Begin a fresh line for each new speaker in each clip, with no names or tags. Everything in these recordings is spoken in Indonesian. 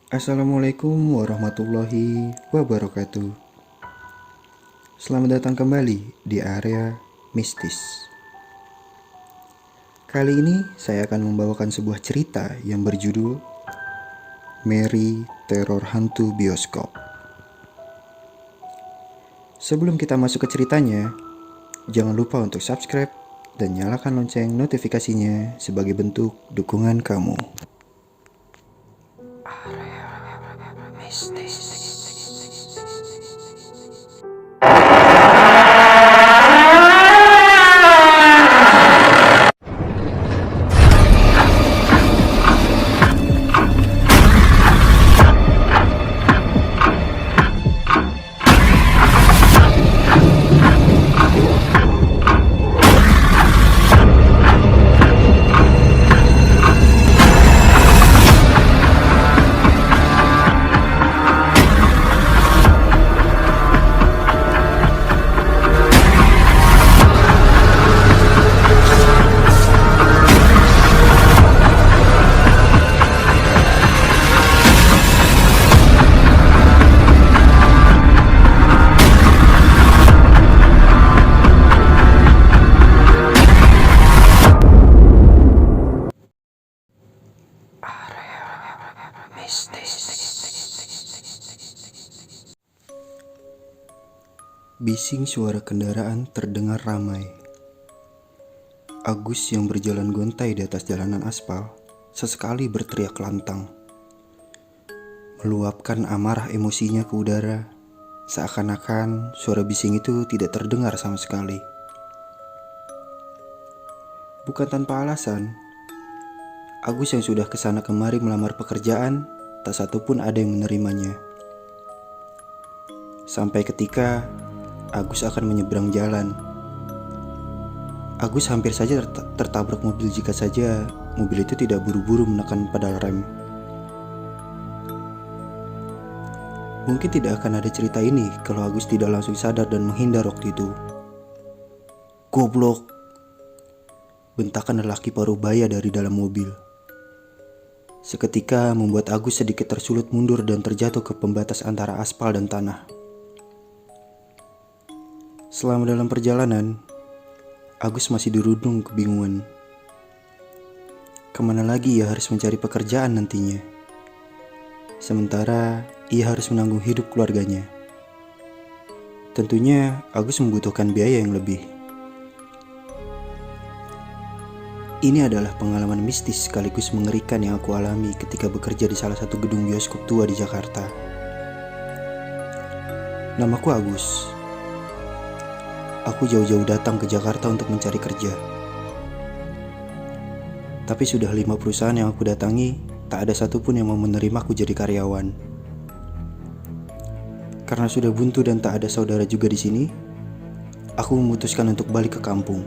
Assalamualaikum warahmatullahi wabarakatuh. Selamat datang kembali di area mistis. Kali ini saya akan membawakan sebuah cerita yang berjudul Mary Teror Hantu Bioskop. Sebelum kita masuk ke ceritanya, jangan lupa untuk subscribe dan nyalakan lonceng notifikasinya sebagai bentuk dukungan kamu. Bising suara kendaraan terdengar ramai. Agus yang berjalan gontai di atas jalanan aspal sesekali berteriak lantang, meluapkan amarah emosinya ke udara, seakan-akan suara bising itu tidak terdengar sama sekali. Bukan tanpa alasan, Agus yang sudah kesana kemari melamar pekerjaan, tak satupun ada yang menerimanya. Sampai ketika Agus akan menyeberang jalan. Agus hampir saja tertabrak mobil jika saja mobil itu tidak buru-buru menekan pedal rem. Mungkin tidak akan ada cerita ini kalau Agus tidak langsung sadar dan menghindar waktu itu. Goblok! Bentakan lelaki paruh baya dari dalam mobil. Seketika membuat Agus sedikit tersulut mundur dan terjatuh ke pembatas antara aspal dan tanah. Selama dalam perjalanan, Agus masih dirundung kebingungan. Kemana lagi ia harus mencari pekerjaan nantinya? Sementara ia harus menanggung hidup keluarganya. Tentunya Agus membutuhkan biaya yang lebih. Ini adalah pengalaman mistis sekaligus mengerikan yang aku alami ketika bekerja di salah satu gedung bioskop tua di Jakarta. Namaku Agus. Aku jauh-jauh datang ke Jakarta untuk mencari kerja. Tapi sudah 5 perusahaan yang aku datangi, tak ada satupun yang mau menerimaku jadi karyawan. Karena sudah buntu dan tak ada saudara juga di sini, aku memutuskan untuk balik ke kampung.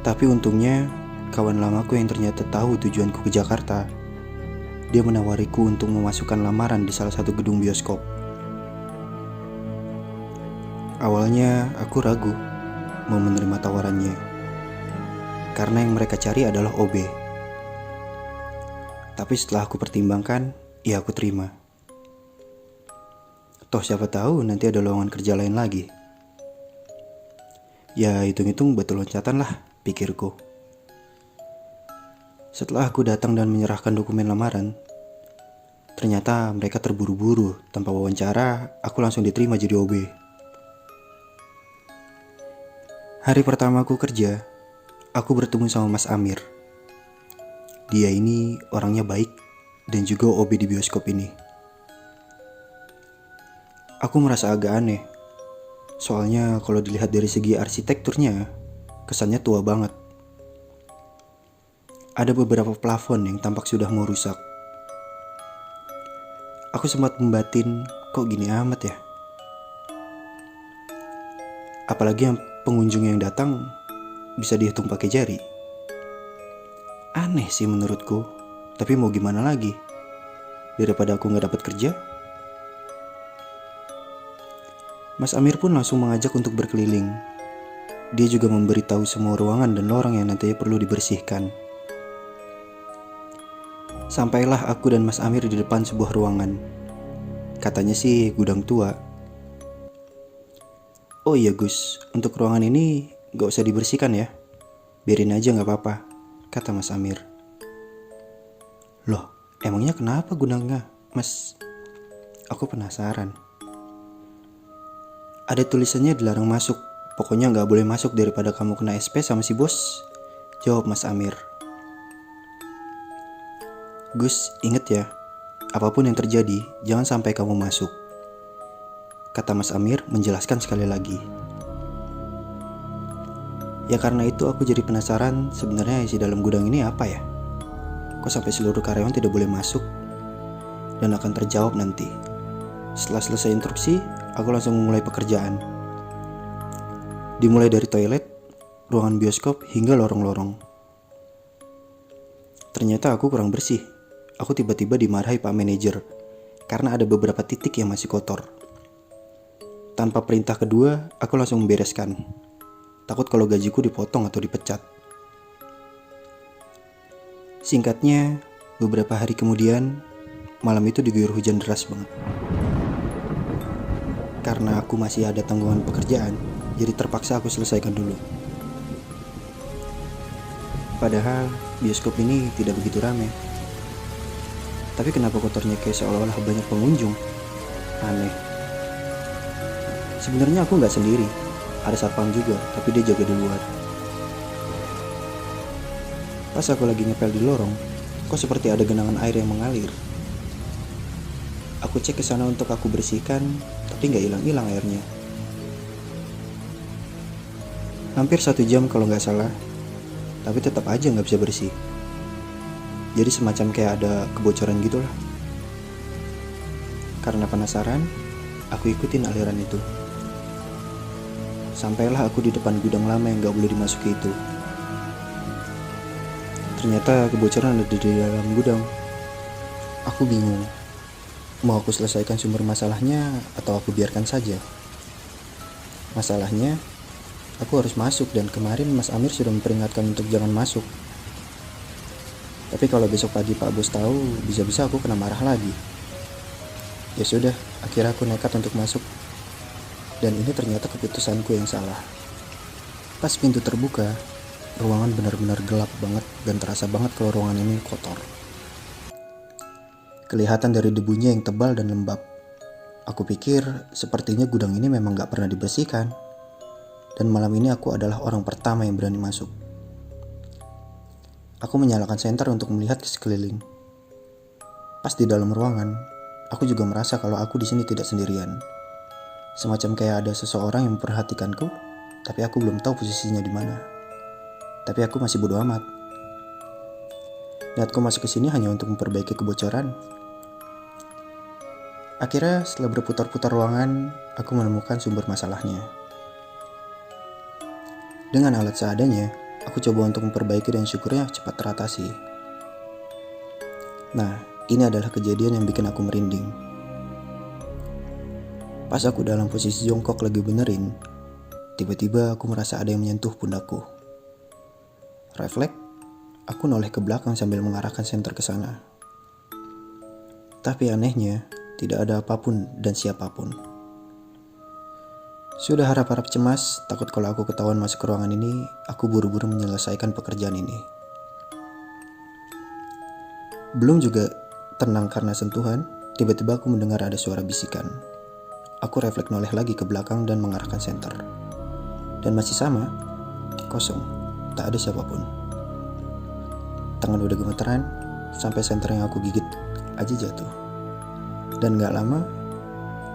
Tapi untungnya, kawan lamaku yang ternyata tahu tujuanku ke Jakarta, dia menawariku untuk memasukkan lamaran di salah satu gedung bioskop. Awalnya aku ragu mau menerima tawarannya, karena yang mereka cari adalah OB. Tapi setelah aku pertimbangkan, ya aku terima. Toh siapa tahu nanti ada lowongan kerja lain lagi. Ya hitung-hitung batu loncatan lah, pikirku. Setelah aku datang dan menyerahkan dokumen lamaran, ternyata mereka terburu-buru. Tanpa wawancara, aku langsung diterima jadi OB. Hari pertama aku kerja, aku bertemu sama Mas Amir. Dia ini orangnya baik dan juga OB di bioskop ini. Aku merasa agak aneh, soalnya kalau dilihat dari segi arsitekturnya, kesannya tua banget. Ada beberapa plafon yang tampak sudah mau rusak. Aku sempat membatin, kok gini amat ya? Apalagi yang pengunjung yang datang bisa dihitung pakai jari. Aneh sih menurutku, tapi mau gimana lagi? Daripada aku gak dapat kerja. Mas Amir pun langsung mengajak untuk berkeliling. Dia juga memberitahu semua ruangan dan lorong yang nantinya perlu dibersihkan. Sampailah aku dan Mas Amir di depan sebuah ruangan. Katanya sih gudang tua. Oh iya Gus, untuk ruangan ini gak usah dibersihkan ya. Biarin aja gak apa-apa, kata Mas Amir. Loh, emangnya kenapa gudangnya, Mas? Aku penasaran. Ada tulisannya dilarang masuk. Pokoknya gak boleh masuk daripada kamu kena SP sama si bos, jawab Mas Amir. Gus, inget ya, apapun yang terjadi, jangan sampai kamu masuk, kata Mas Amir menjelaskan sekali lagi. Ya karena itu aku jadi penasaran sebenarnya isi dalam gudang ini apa ya? Kok sampai seluruh karyawan tidak boleh masuk? Dan akan terjawab nanti. Setelah selesai interupsi, aku langsung memulai pekerjaan. Dimulai dari toilet, ruangan bioskop, hingga lorong-lorong. Ternyata aku kurang bersih. Aku tiba-tiba dimarahi Pak Manajer karena ada beberapa titik yang masih kotor. Tanpa perintah kedua, aku langsung membereskan. Takut kalau gajiku dipotong atau dipecat. Singkatnya, beberapa hari kemudian, malam itu diguyur hujan deras banget. Karena aku masih ada tanggungan pekerjaan, jadi terpaksa aku selesaikan dulu. Padahal bioskop ini tidak begitu ramai. Tapi kenapa kotornya kayak seolah-olah banyak pengunjung? Aneh. Sebenarnya aku nggak sendiri. Ada satpam juga, tapi dia jaga di luar. Pas aku lagi ngepel di lorong, kok seperti ada genangan air yang mengalir. Aku cek ke sana untuk aku bersihkan, tapi nggak hilang-hilang airnya. Hampir 1 jam kalau nggak salah, tapi tetap aja nggak bisa bersih. Jadi semacam kayak ada kebocoran gitulah. Karena penasaran, aku ikutin aliran itu. Sampailah aku di depan gudang lama yang gak boleh dimasuki itu. Ternyata kebocoran ada di dalam gudang. Aku bingung. Mau aku selesaikan sumber masalahnya atau aku biarkan saja? Masalahnya, aku harus masuk dan kemarin Mas Amir sudah memperingatkan untuk jangan masuk. Tapi kalau besok pagi Pak Bos tahu, bisa-bisa aku kena marah lagi. Ya sudah, akhirnya aku nekat untuk masuk. Dan ini ternyata keputusanku yang salah. Pas pintu terbuka, ruangan benar-benar gelap banget dan terasa banget kalau ruangan ini kotor. Kelihatan dari debunya yang tebal dan lembab. Aku pikir sepertinya gudang ini memang gak pernah dibersihkan. Dan malam ini aku adalah orang pertama yang berani masuk. Aku menyalakan senter untuk melihat ke sekeliling. Pas di dalam ruangan, aku juga merasa kalau aku di sini tidak sendirian. Semacam kayak ada seseorang yang memperhatikanku, tapi aku belum tahu posisinya di mana. Tapi aku masih bodo amat. Niatku masuk ke sini hanya untuk memperbaiki kebocoran. Akhirnya setelah berputar-putar ruangan, aku menemukan sumber masalahnya. Dengan alat seadanya, aku coba untuk memperbaiki dan syukurnya cepat teratasi. Nah, ini adalah kejadian yang bikin aku merinding. Pas aku dalam posisi jongkok lagi benerin, tiba-tiba aku merasa ada yang menyentuh pundakku. Refleks, aku noleh ke belakang sambil mengarahkan senter ke sana. Tapi anehnya, tidak ada apapun dan siapapun. Sudah harap-harap cemas, takut kalau aku ketahuan masuk ke ruangan ini, aku buru-buru menyelesaikan pekerjaan ini. Belum juga tenang karena sentuhan, tiba-tiba aku mendengar ada suara bisikan. Aku refleks noleh lagi ke belakang dan mengarahkan senter. Dan masih sama, kosong, tak ada siapapun. Tangan udah gemeteran, sampai senter yang aku gigit aja jatuh. Dan gak lama,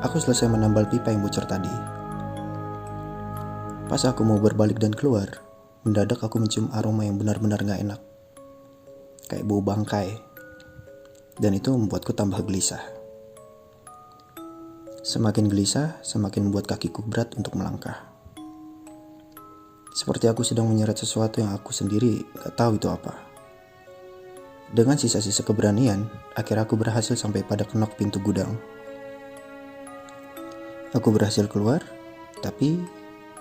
aku selesai menambal pipa yang bocor tadi. Pas aku mau berbalik dan keluar, mendadak aku mencium aroma yang benar-benar gak enak. Kayak bau bangkai. Dan itu membuatku tambah gelisah. Semakin gelisah, semakin membuat kakiku berat untuk melangkah. Seperti aku sedang menyeret sesuatu yang aku sendiri gak tahu itu apa. Dengan sisa-sisa keberanian, akhirnya aku berhasil sampai pada kenok pintu gudang. Aku berhasil keluar, tapi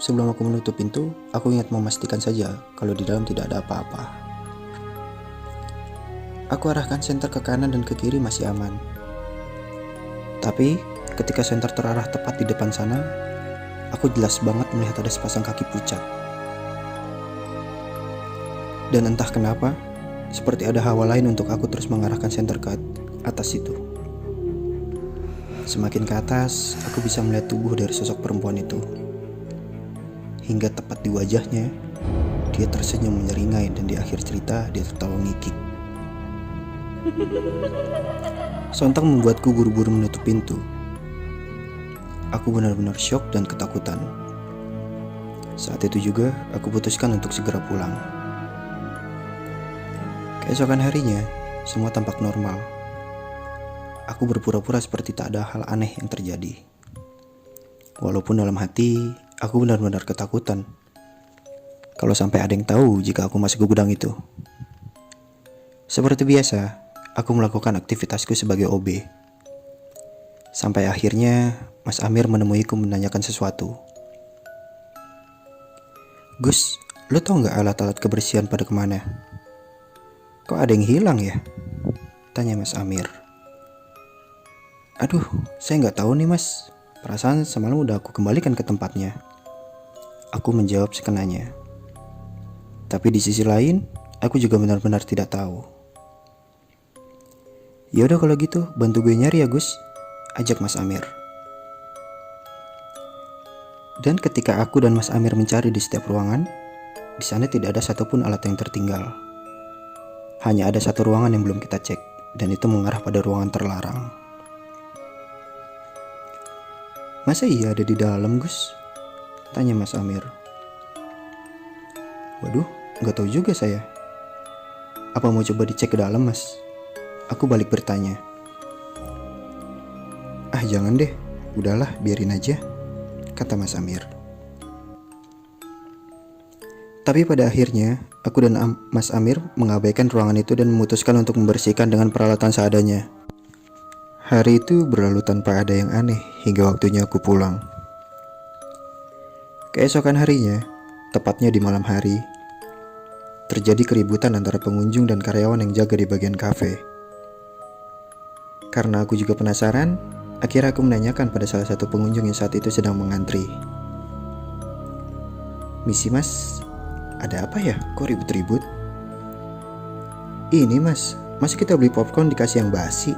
sebelum aku menutup pintu, aku ingat memastikan saja kalau di dalam tidak ada apa-apa. Aku arahkan senter ke kanan dan ke kiri masih aman. Tapi ketika senter terarah tepat di depan sana, aku jelas banget melihat ada sepasang kaki pucat. Dan entah kenapa, seperti ada hawa lain untuk aku terus mengarahkan senter ke atas itu. Semakin ke atas, aku bisa melihat tubuh dari sosok perempuan itu. Hingga tepat di wajahnya, dia tersenyum menyeringai dan di akhir cerita dia tertawa ngikik. Sontak membuatku buru-buru menutup pintu. Aku benar-benar syok dan ketakutan. Saat itu juga aku putuskan untuk segera pulang. Keesokan harinya, semua tampak normal. Aku berpura-pura seperti tak ada hal aneh yang terjadi. Walaupun dalam hati, aku benar-benar ketakutan. Kalau sampai ada yang tahu jika aku masuk ke gudang itu. Seperti biasa, aku melakukan aktivitasku sebagai OB. Sampai akhirnya, Mas Amir menemuiku menanyakan sesuatu. "Gus, lo tau gak alat-alat kebersihan pada kemana? Kok ada yang hilang ya?" tanya Mas Amir. "Aduh, saya gak tahu nih Mas. Perasaan semalam udah aku kembalikan ke tempatnya." Aku menjawab sekenanya. Tapi di sisi lain, aku juga benar-benar tidak tahu. "Ya udah kalau gitu, bantu gue nyari ya Gus," ajak Mas Amir. Dan ketika aku dan Mas Amir mencari di setiap ruangan, di sana tidak ada satupun alat yang tertinggal. Hanya ada satu ruangan yang belum kita cek, dan itu mengarah pada ruangan terlarang. "Masa iya ada di dalam Gus?" tanya Mas Amir. "Waduh, gak tahu juga saya. Apa mau coba dicek ke dalam Mas?" Aku balik bertanya. "Ah jangan deh, udahlah biarin aja," kata Mas Amir. Tapi pada akhirnya, aku dan Mas Amir mengabaikan ruangan itu dan memutuskan untuk membersihkan dengan peralatan seadanya. Hari itu berlalu tanpa ada yang aneh hingga waktunya aku pulang. Keesokan harinya, tepatnya di malam hari, terjadi keributan antara pengunjung dan karyawan yang jaga di bagian kafe. Karena aku juga penasaran, akhirnya aku menanyakan pada salah satu pengunjung yang saat itu sedang mengantri. "Misi Mas, ada apa ya? Kok ribut-ribut?" "Ini Mas, masa kita beli popcorn dikasih yang basi?"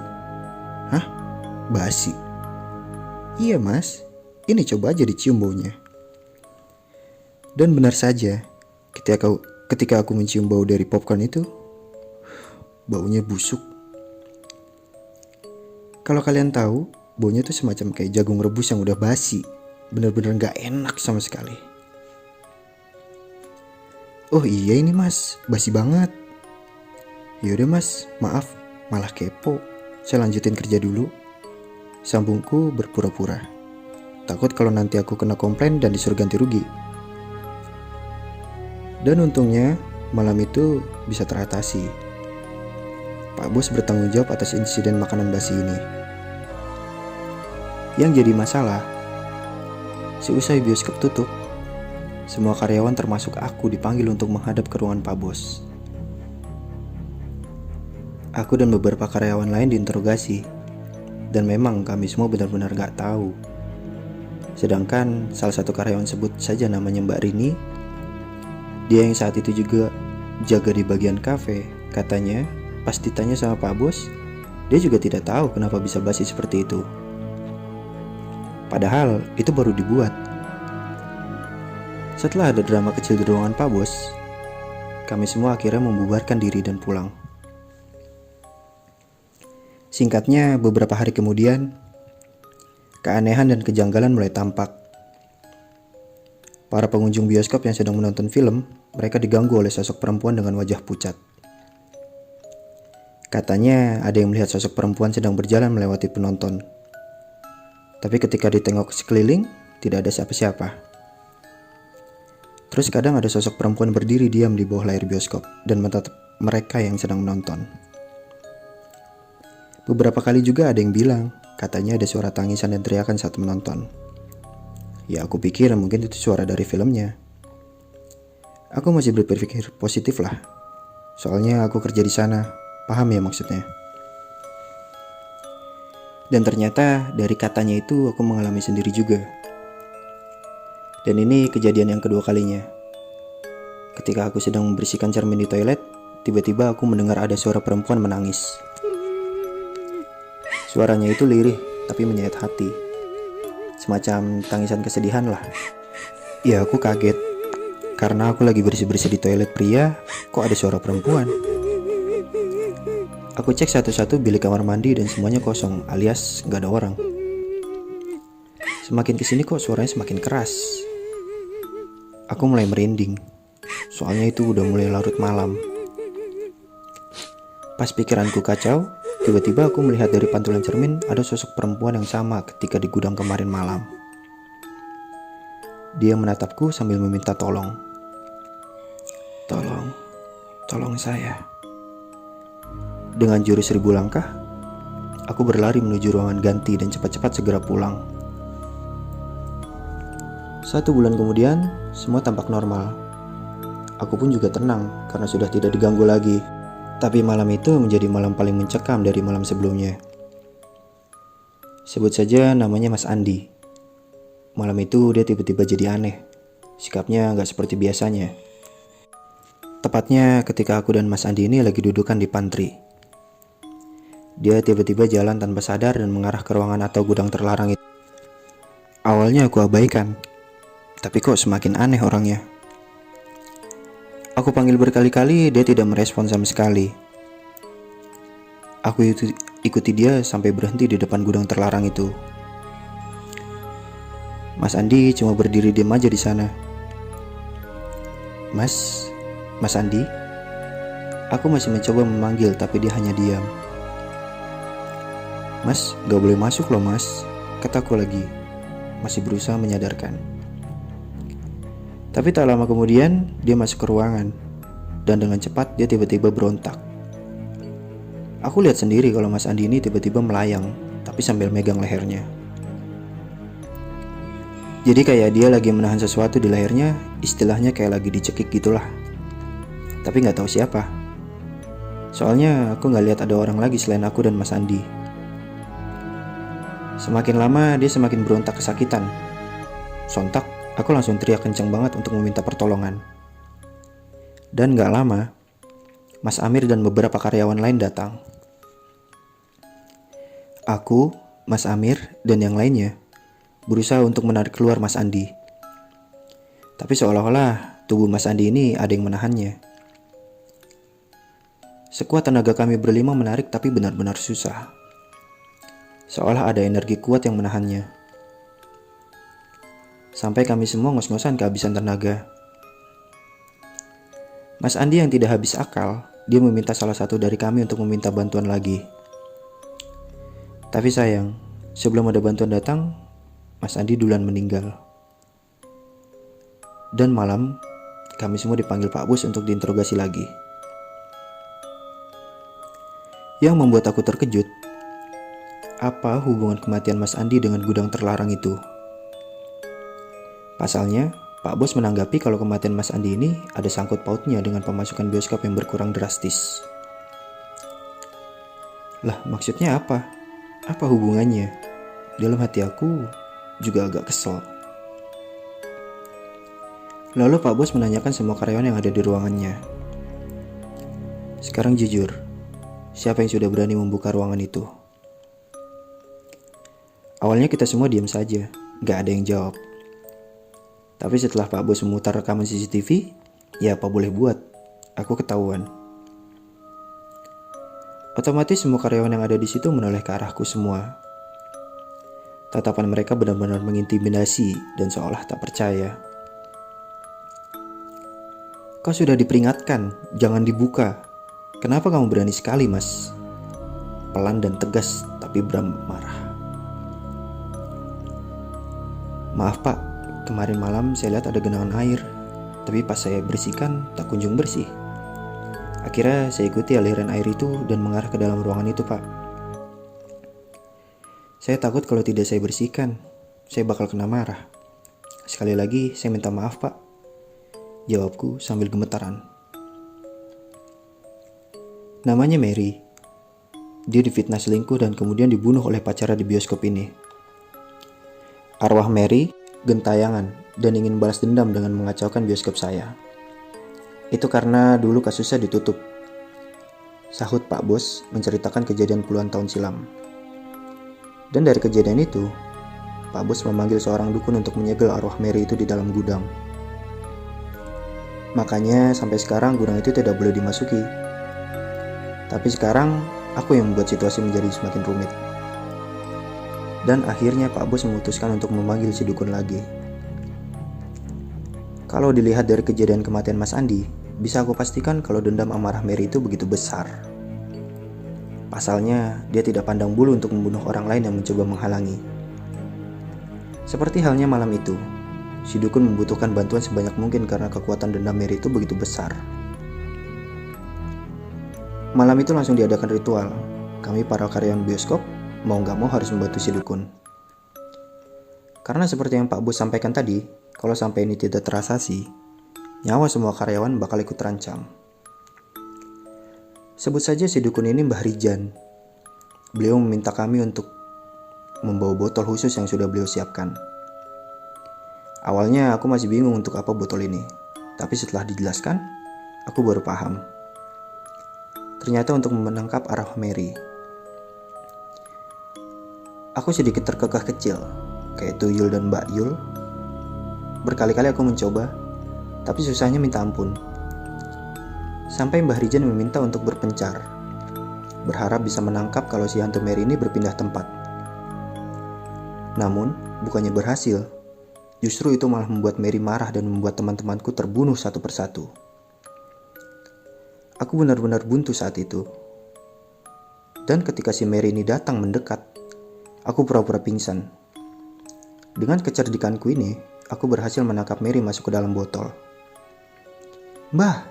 "Hah? Basi?" "Iya Mas, ini coba aja dicium baunya." Dan benar saja, ketika aku mencium bau dari popcorn itu, baunya busuk. Kalau kalian tahu, baunya itu semacam kayak jagung rebus yang udah basi. Bener-bener gak enak sama sekali. "Oh iya ini Mas, basi banget." "Yaudah Mas, maaf, malah kepo. Saya lanjutin kerja dulu," sambungku berpura-pura. Takut kalau nanti aku kena komplain dan disuruh ganti rugi. Dan untungnya, malam itu bisa teratasi. Pak Bos bertanggung jawab atas insiden makanan basi ini. Yang jadi masalah, seusai bioskop tutup, semua karyawan termasuk aku dipanggil untuk menghadap ke ruangan Pak Bos. Aku dan beberapa karyawan lain diinterogasi, dan memang kami semua benar-benar gak tahu. Sedangkan salah satu karyawan sebut saja namanya Mbak Rini, dia yang saat itu juga jaga di bagian kafe, katanya pas ditanya sama Pak Bos, dia juga tidak tahu kenapa bisa basi seperti itu. Padahal itu baru dibuat. Setelah ada drama kecil di ruangan Pak Bos, kami semua akhirnya membubarkan diri dan pulang. Singkatnya, beberapa hari kemudian, keanehan dan kejanggalan mulai tampak. Para pengunjung bioskop yang sedang menonton film, mereka diganggu oleh sosok perempuan dengan wajah pucat. Katanya ada yang melihat sosok perempuan sedang berjalan melewati penonton. Tapi ketika ditengok sekeliling, tidak ada siapa-siapa. Terus kadang ada sosok perempuan berdiri diam di bawah layar bioskop dan menatap mereka yang sedang menonton. Beberapa kali juga ada yang bilang, katanya ada suara tangisan dan teriakan saat menonton. Ya aku pikir mungkin itu suara dari filmnya. Aku masih berpikir positif lah. Soalnya aku kerja di sana Paham ya maksudnya? Dan ternyata dari katanya itu aku mengalami sendiri juga. Dan ini kejadian yang kedua kalinya. Ketika aku sedang membersihkan cermin di toilet, tiba-tiba aku mendengar ada suara perempuan menangis. Suaranya itu lirih, tapi menyayat hati. Semacam tangisan kesedihan lah. Ya aku kaget, karena aku lagi bersih-bersih di toilet pria, kok ada suara perempuan. Aku cek satu-satu bilik kamar mandi dan semuanya kosong, alias gak ada orang. Semakin kesini kok suaranya semakin keras. Aku mulai merinding, soalnya itu udah mulai larut malam. Pas pikiranku kacau, tiba-tiba aku melihat dari pantulan cermin ada sosok perempuan yang sama ketika di gudang kemarin malam. Dia menatapku sambil meminta tolong. Tolong saya. Dengan jurus 1000 langkah, aku berlari menuju ruangan ganti dan cepat-cepat segera pulang. 1 bulan kemudian, semua tampak normal. Aku pun juga tenang karena sudah tidak diganggu lagi. Tapi malam itu menjadi malam paling mencekam dari malam sebelumnya. Sebut saja namanya Mas Andi. Malam itu dia tiba-tiba jadi aneh. Sikapnya gak seperti biasanya. Tepatnya ketika aku dan Mas Andi ini lagi dudukan di pantry. Dia tiba-tiba jalan tanpa sadar dan mengarah ke ruangan atau gudang terlarang itu. Awalnya aku abaikan, tapi kok semakin aneh orangnya. Aku panggil berkali-kali, dia tidak merespon sama sekali. Aku ikuti dia sampai berhenti di depan gudang terlarang itu. Mas Andi cuma berdiri diam aja di sana. Mas Andi? Aku masih mencoba memanggil tapi dia hanya diam. Mas, gak boleh masuk loh mas, kataku lagi. Masih berusaha menyadarkan. Tapi tak lama kemudian dia masuk ke ruangan. Dan dengan cepat dia tiba-tiba berontak. Aku lihat sendiri kalau Mas Andi ini tiba-tiba melayang, tapi sambil megang lehernya. Jadi kayak dia lagi menahan sesuatu di lehernya, istilahnya kayak lagi dicekik gitulah. Tapi gak tahu siapa. Soalnya aku gak lihat ada orang lagi selain aku dan Mas Andi. Semakin lama dia semakin berontak kesakitan. Sontak aku langsung teriak kencang banget untuk meminta pertolongan. Dan gak lama, Mas Amir dan beberapa karyawan lain datang. Aku, Mas Amir, dan yang lainnya berusaha untuk menarik keluar Mas Andi. Tapi seolah-olah tubuh Mas Andi ini ada yang menahannya. Sekuat tenaga kami berlima menarik tapi benar-benar susah. Seolah ada energi kuat yang menahannya. Sampai kami semua ngos-ngosan kehabisan tenaga. Mas Andi yang tidak habis akal, dia meminta salah satu dari kami untuk meminta bantuan lagi. Tapi sayang, sebelum ada bantuan datang, Mas Andi duluan meninggal. Dan malam, kami semua dipanggil Pak Bos untuk diinterogasi lagi. Yang membuat aku terkejut, apa hubungan kematian Mas Andi dengan gudang terlarang itu? Pasalnya, Pak Bos menanggapi kalau kematian Mas Andi ini ada sangkut pautnya dengan pemasukan bioskop yang berkurang drastis. Lah, maksudnya apa? Apa hubungannya? Dalam hati aku juga agak kesel. Lalu Pak Bos menanyakan semua karyawan yang ada di ruangannya. Sekarang jujur, siapa yang sudah berani membuka ruangan itu? Awalnya kita semua diam saja, gak ada yang jawab. Tapi setelah Pak Bos memutar rekaman CCTV, ya apa boleh buat, aku ketahuan. Otomatis semua karyawan yang ada di situ menoleh ke arahku semua. Tatapan mereka benar-benar mengintimidasi dan seolah tak percaya. Kau sudah diperingatkan, jangan dibuka. Kenapa kamu berani sekali, Mas? Pelan dan tegas, tapi Bram marah. Maaf Pak, kemarin malam saya lihat ada genangan air, tapi pas saya bersihkan tak kunjung bersih. Akhirnya saya ikuti aliran air itu dan mengarah ke dalam ruangan itu Pak. Saya takut kalau tidak saya bersihkan, saya bakal kena marah. Sekali lagi saya minta maaf Pak, jawabku sambil gemetaran. Namanya Mary, dia difitnah selingkuh dan kemudian dibunuh oleh pacarnya di bioskop ini. Arwah Mary gentayangan dan ingin balas dendam dengan mengacaukan bioskop saya. Itu karena dulu kasusnya ditutup, sahut Pak Bos menceritakan kejadian puluhan tahun silam. Dan dari kejadian itu, Pak Bos memanggil seorang dukun untuk menyegel arwah Mary itu di dalam gudang. Makanya sampai sekarang gudang itu tidak boleh dimasuki. Tapi sekarang aku yang membuat situasi menjadi semakin rumit. Dan akhirnya Pak Bos memutuskan untuk memanggil si dukun lagi. Kalau dilihat dari kejadian kematian Mas Andi, bisa aku pastikan kalau dendam amarah Mary itu begitu besar. Pasalnya, dia tidak pandang bulu untuk membunuh orang lain yang mencoba menghalangi. Seperti halnya malam itu, si dukun membutuhkan bantuan sebanyak mungkin karena kekuatan dendam Mary itu begitu besar. Malam itu langsung diadakan ritual. Kami para karyawan bioskop mau gak mau harus membantu si dukun. Karena seperti yang Pak Bos sampaikan tadi, kalau sampai ini tidak terasasi, nyawa semua karyawan bakal ikut terancam. Sebut saja si dukun ini Mbah Rijan. Beliau meminta kami untuk membawa botol khusus yang sudah beliau siapkan. Awalnya aku masih bingung untuk apa botol ini, tapi setelah dijelaskan, aku baru paham. Ternyata untuk menangkap arwah Mary. Aku sedikit terkekeh kecil, kayak Tuyul dan Mbak Yul. Berkali-kali aku mencoba, tapi susahnya minta ampun. Sampai Mbah Rijan meminta untuk berpencar, berharap bisa menangkap kalau si hantu Mary ini berpindah tempat. Namun, bukannya berhasil. Justru itu malah membuat Mary marah dan membuat teman-temanku terbunuh satu persatu. Aku benar-benar buntu saat itu. Dan ketika si Mary ini datang mendekat, aku pura-pura pingsan. Dengan kecerdikanku ini, aku berhasil menangkap Mary masuk ke dalam botol. "Mbah!"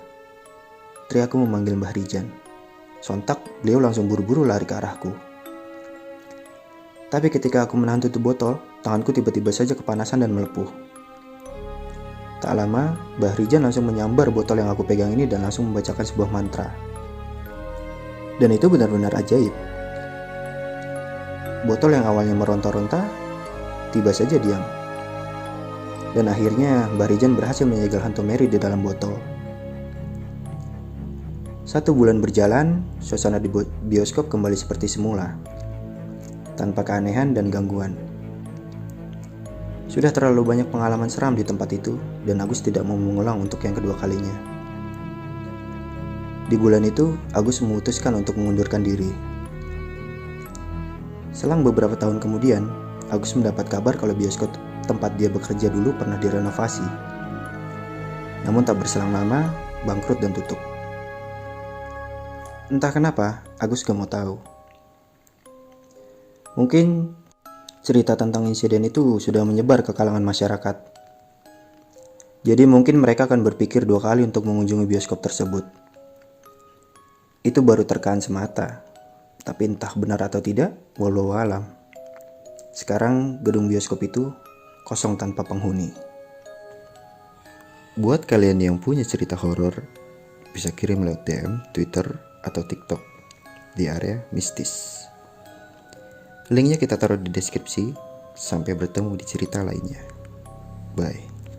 teriakku memanggil Mbah Rijan. Sontak, beliau langsung buru-buru lari ke arahku. Tapi ketika aku menahan tutup botol, tanganku tiba-tiba saja kepanasan dan melepuh. Tak lama, Mbah Rijan langsung menyambar botol yang aku pegang ini dan langsung membacakan sebuah mantra. Dan itu benar-benar ajaib. Botol yang awalnya meronta-ronta, tiba saja diam. Dan akhirnya Mbah Rijan berhasil menyegel hantu Mary di dalam botol. 1 bulan berjalan, suasana di bioskop kembali seperti semula, tanpa keanehan dan gangguan. Sudah terlalu banyak pengalaman seram di tempat itu, dan Agus tidak mau mengulang untuk yang kedua kalinya. Di bulan itu, Agus memutuskan untuk mengundurkan diri. Selang beberapa tahun kemudian, Agus mendapat kabar kalau bioskop tempat dia bekerja dulu pernah direnovasi. Namun tak berselang lama, bangkrut dan tutup. Entah kenapa, Agus gak mau tahu. Mungkin cerita tentang insiden itu sudah menyebar ke kalangan masyarakat. Jadi mungkin mereka akan berpikir 2 kali untuk mengunjungi bioskop tersebut. Itu baru terkaan semata. Tapi entah benar atau tidak, wallahu alam. Sekarang gedung bioskop itu kosong tanpa penghuni. Buat kalian yang punya cerita horor, bisa kirim lewat DM, Twitter, atau TikTok di area mistis. Linknya kita taruh di deskripsi. Sampai bertemu di cerita lainnya. Bye.